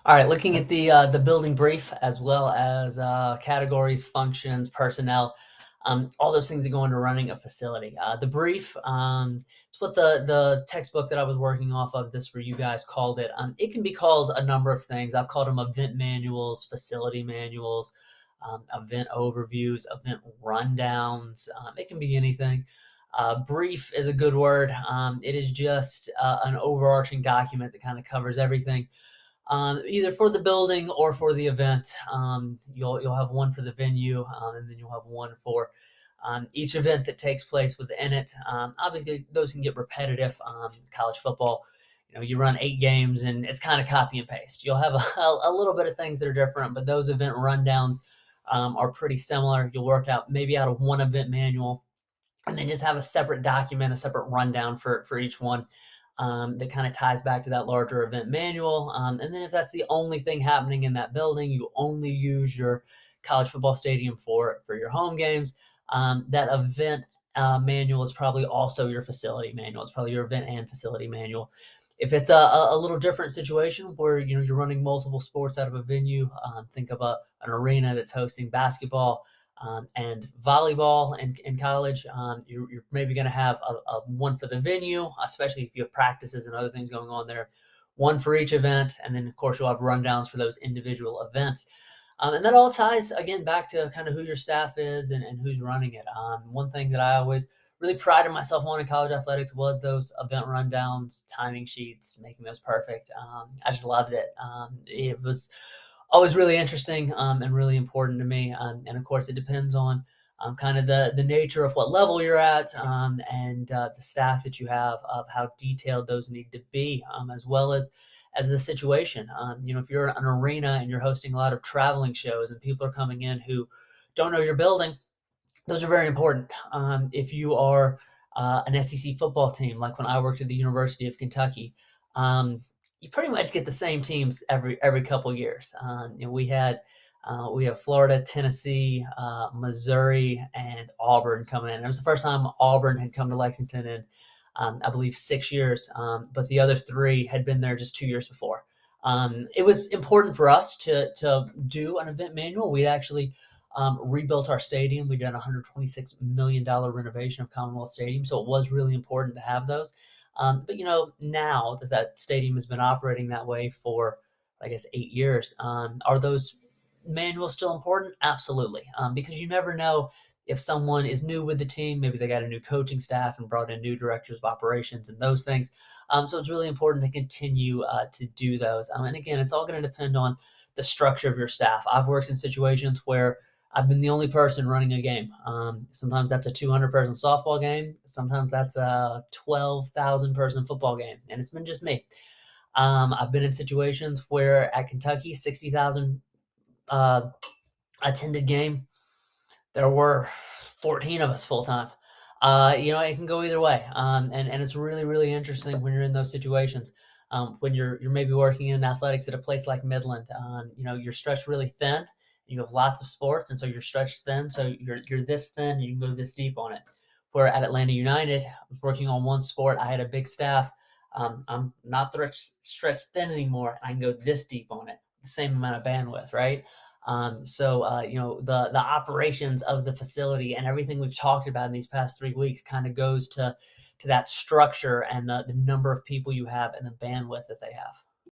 All right, looking at the building brief as well as categories, functions, personnel, all those things that go into running a facility. The brief, it's what the textbook that I was working off of. This for you guys called it. It can be called a number of things. I've called them event manuals, facility manuals, event overviews, event rundowns. It can be anything. Brief is a good word. It is just an overarching document that kind of covers everything, either for the building or for the event. You'll have one for the venue, and then you'll have one for each event that takes place within it. Obviously, those can get repetitive. College football, you run 8 games, and it's kind of copy and paste. You'll have a little bit of things that are different, but those event rundowns are pretty similar. You'll work out maybe out of one event manual, and then just have a separate document, a separate rundown for each one, that kind of ties back to that larger event manual. And then if that's the only thing happening in that building, you only use your college football stadium for your home games. That event manual is probably also your facility manual. It's probably your event and facility manual. If it's a little different situation where you're running multiple sports out of a venue, think of an arena that's hosting basketball and volleyball in college. You're maybe going to have a one for the venue, especially if you have practices and other things going on there, one for each event. And then, of course, you'll have rundowns for those individual events. And that all ties, again, back to kind of who your staff is and who's running it. One thing that I always really prided myself on in college athletics was those event rundowns, timing sheets, making those perfect. I just loved it. It was always really interesting, and really important to me. And of course, it depends on kind of the nature of what level you're at, and the staff that you have, of how detailed those need to be, as well as the situation. If you're an arena and you're hosting a lot of traveling shows and people are coming in who don't know your building, those are very important. If you are an SEC football team, like when I worked at the University of Kentucky, um, you pretty much get the same teams every couple years. We have Florida, Tennessee, Missouri, and Auburn coming in. It was the first time Auburn had come to Lexington in, I believe, 6 years, but the other three had been there just 2 years before. It was important for us to do an event manual. We'd actually rebuilt our stadium. We did a $126 million renovation of Commonwealth Stadium, so it was really important to have those. But now that stadium has been operating that way for, I guess, 8 years, are those manuals still important? Absolutely, because you never know if someone is new with the team. Maybe they got a new coaching staff and brought in new directors of operations and those things. So it's really important to continue to do those. And again, it's all going to depend on the structure of your staff. I've worked in situations where I've been the only person running a game. Sometimes that's a 200-person softball game. Sometimes that's a 12,000-person football game, and it's been just me. I've been in situations where at Kentucky, 60,000 uh, attended game, there were 14 of us full time. It can go either way, and it's really really interesting when you're in those situations. When you're maybe working in athletics at a place like Midland, you're stretched really thin. You have lots of sports, and so you're stretched thin. So you're this thin, and you can go this deep on it. Where at Atlanta United, I was working on one sport. I had a big staff. I'm not stretched thin anymore. I can go this deep on it, the same amount of bandwidth, right? The operations of the facility and everything we've talked about in these past 3 weeks kind of goes to that structure and the number of people you have and the bandwidth that they have.